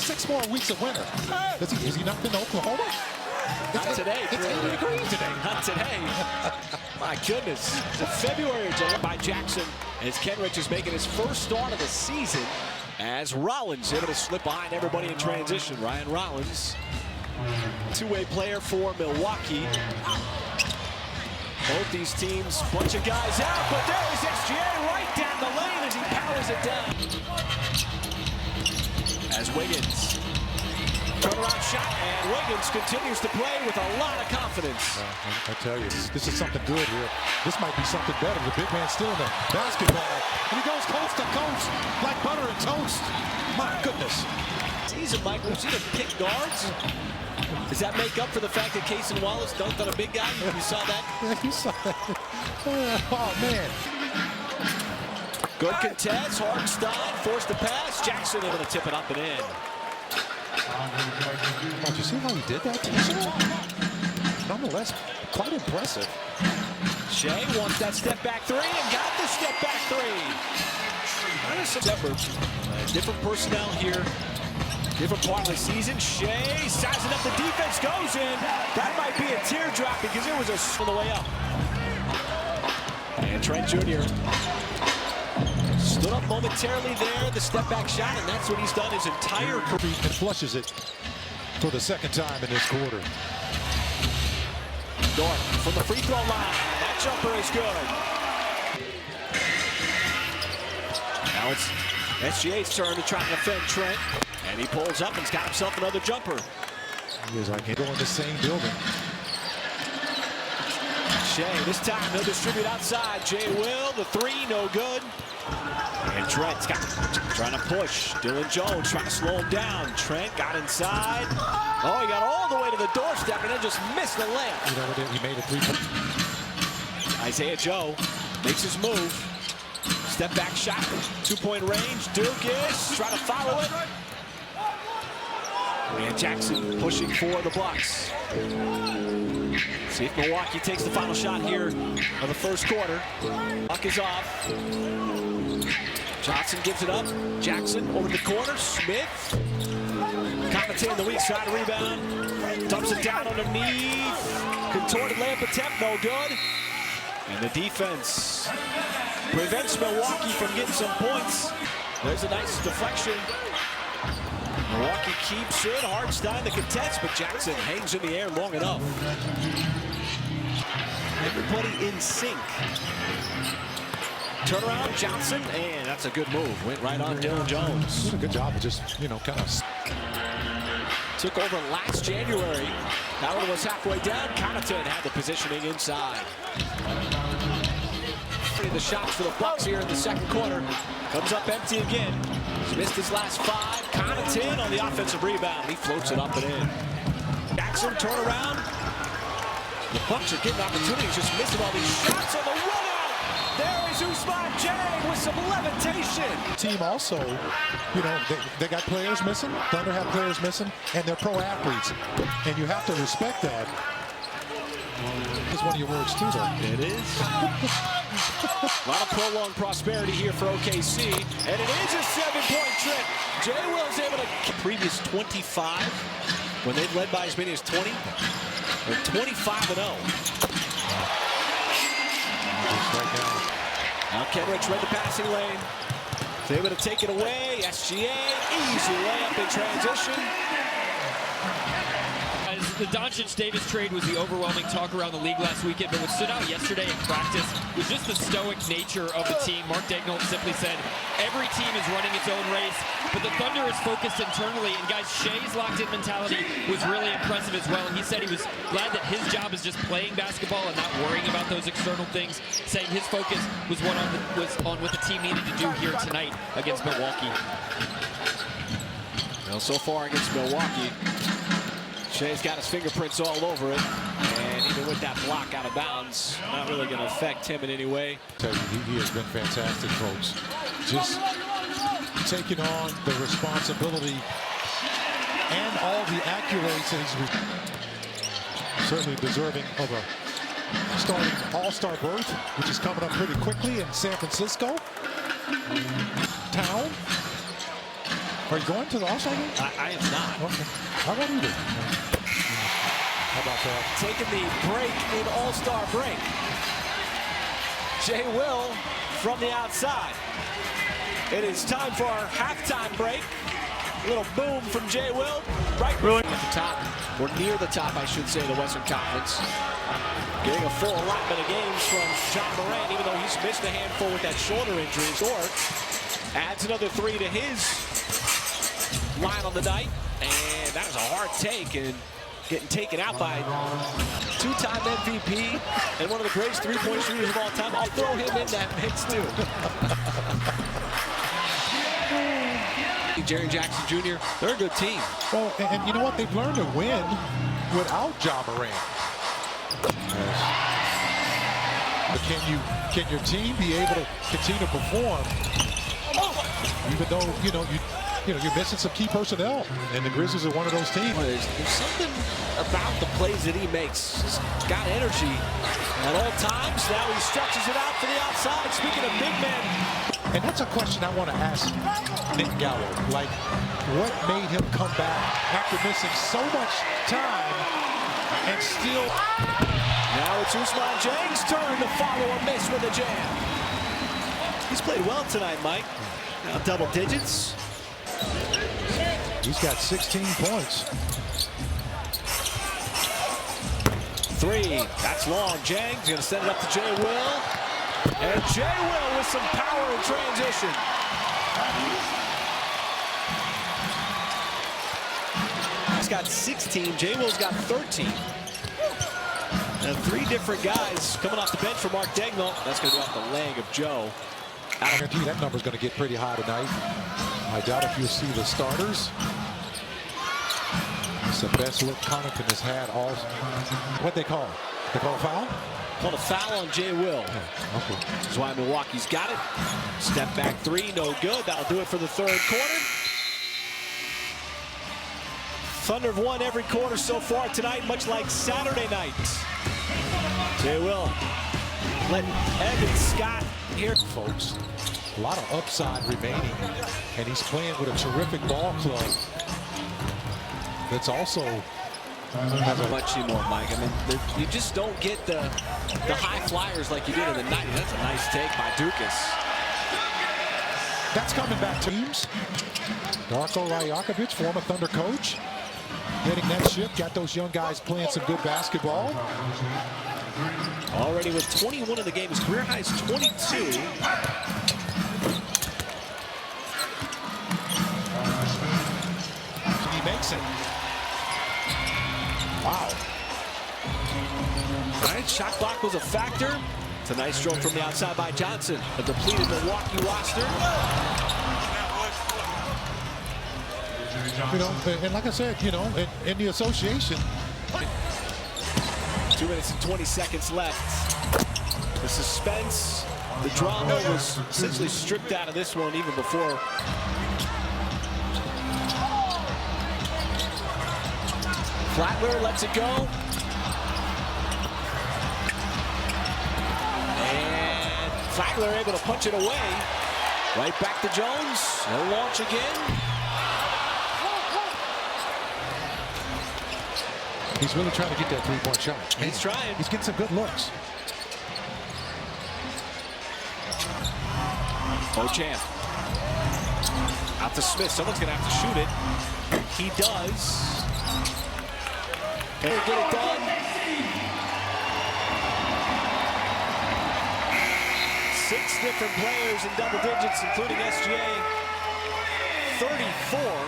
Six more weeks of winter. Has he not been to Oklahoma? Not today. It's 80 degrees today. Not today. My goodness. It's a February by Jackson as Kenrich is making his first start of the season as Rollins able to slip behind everybody in transition. Ryan Rollins, two-way player for Milwaukee. Both these teams, bunch of guys out, but there is SGA right down the lane as he powers it down. As Wiggins, turnaround shot, and Wiggins continues to play with a lot of confidence. I tell you, this is something good here. This might be something better. The big man still in the basketball. And he goes coast to coast like butter and toast. My goodness. Season, Mike, we've seen him pick guards. Does that make up for the fact that Cason Wallace dunked on a big guy? You saw that? Yeah, you saw that. Oh, man. Good contest. Hartenstein forced the pass. Jackson able to tip it up and in. Did you see how he did that? Nonetheless, quite impressive. Shea wants that step back three and got the step back three. September. Different personnel here. Different part of the season. Shea sizing up the defense, goes in. That might be a teardrop because it was on the way up. And Trent Jr. stood up momentarily there, the step back shot, and that's what he's done his entire career. And flushes it for the second time in this quarter. Dort from the free throw line. That jumper is good. Now it's SGA's turn to try to defend Trent. And he pulls up and's got himself another jumper. He is like go in the same building. Shea, this time he'll distribute outside. Jay will, the three, no good. And Trent's trying to push. Dylan Jones trying to slow him down. Trent got inside. Oh, he got all the way to the doorstep and then just missed the layup. You know what? He made a three-point. Isaiah Joe makes his move. Step back shot, 2-point range. Dukas trying to follow it. And Jackson pushing for the Bucks. See if Milwaukee takes the final shot here of the first quarter. Puck is off. Johnson gives it up. Jackson over the corner. Smith. Connaughton in the weak side rebound. Dumps it down underneath. Contorted layup attempt, no good. And the defense prevents Milwaukee from getting some points. There's a nice deflection. Milwaukee keeps it. Hartenstein the contest, but Jackson hangs in the air long enough. Everybody in sync. Turnaround, Johnson, and that's a good move. Went right on Dylan Jones. Did a good job of just, kind of. Took over last January. That one was halfway down. Connaughton had the positioning inside. The shots for the Bucks here in the second quarter. Comes up empty again. He's missed his last five. Connaughton on the offensive rebound. He floats it up and in. Jackson turnaround. The Bucks are getting opportunities, just missing all these shots on the run out. There is Ousmane Dieng with some levitation. Team also, they got players missing. Thunder have players missing, and they're pro athletes, and you have to respect that. It's one of your words too, though. It is. A lot of prolonged prosperity here for OKC, and it is a 7-point trip. Jay Will's able to previous 25 when they've led by as many as 20. They're 25-0. Now Kenrich read the passing lane. They're able to take it away. SGA, easy layup in transition. The Doncic-Davis trade was the overwhelming talk around the league last weekend, but what stood out yesterday in practice was just the stoic nature of the team. Mark Daigneault simply said, every team is running its own race, but the Thunder is focused internally, and guys, Shea's locked-in mentality was really impressive as well, and he said he was glad that his job is just playing basketball and not worrying about those external things, saying his focus was on what the team needed to do here tonight against Milwaukee. Well, so far against Milwaukee, Shea's got his fingerprints all over it, and even with that block out of bounds, not really going to affect him in any way. Tell you, he has been fantastic, folks. Just taking on the responsibility and all the accolades that he's certainly deserving of starting all-star berth, which is coming up pretty quickly in San Francisco. Town. Are you going to the all-star game? I am not. Okay. I won't either. How about that? Taking the break in all-star break. Jay Will from the outside. It is time for our halftime break. A little boom from Jay Will. Right at the top, or near the top, I should say, the Western Conference. Getting a full allotment of games from John Morant, even though he's missed a handful with that shoulder injury. Dort adds another 3 to his line on the night. And that was a hard take, and getting taken out by two-time MVP and one of the greatest three-point shooters of all time. I'll throw him in that mix, too. Jerry Jackson Jr., they're a good team. Well, and you know what? They've learned to win without John Morant. But can your team be able to continue to perform even though you're missing some key personnel, and the Grizzlies are one of those teams. Well, there's something about the plays that he makes. He's got energy at all times. Now he stretches it out to the outside. Speaking of big men. And that's a question I want to ask Nick Gallo. Like, what made him come back after missing so much time and still... Now it's Ousmane Dieng's turn to follow a miss with a jam. He's played well tonight, Mike. Now double digits. He's got 16 points. 3, that's long. Dieng's going to send it up to Jay Will. And Jay Will with some power in transition. He's got 16. Jay Will's got 13. And 3 different guys coming off the bench for Mark Daigneault. That's going to be off the leg of Joe. I guarantee you that number's going to get pretty high tonight. I doubt if you see the starters. It's the best look Connaughton has had all. What they call it? They call a foul? Called a foul on Jay Will. Yeah, okay. That's why Milwaukee's got it. Step back 3, no good. That'll do it for the third quarter. Thunder have won every quarter so far tonight, much like Saturday night. Jay Will letting Evan Scott here. Folks, a lot of upside remaining, and he's playing with a terrific ball club that's also has a much more, Mike. I mean, you just don't get the high flyers like you did in the 90s. That's a nice take by Dukas. That's coming back to teams. Darko Rajakovic, former Thunder coach, heading that ship, got those young guys playing some good basketball. Already with 21 in the game, his career high is 22. He makes it. Wow. All right, shot clock was a factor. It's a nice stroke from the outside by Johnson. A depleted Milwaukee roster. You know, and like I said, you know, in the association. 2 minutes and 20 seconds left. The suspense, the drama was essentially stripped out of this one even before. Flatler lets it go. And Flatler able to punch it away. Right back to Jones. He'll launch again. He's really trying to get that three-point shot. He's trying. He's getting some good looks. Beauchamp. Out to Smith. Someone's going to have to shoot it. He does. He'll get it done. 6 different players in double digits, including SGA. 34.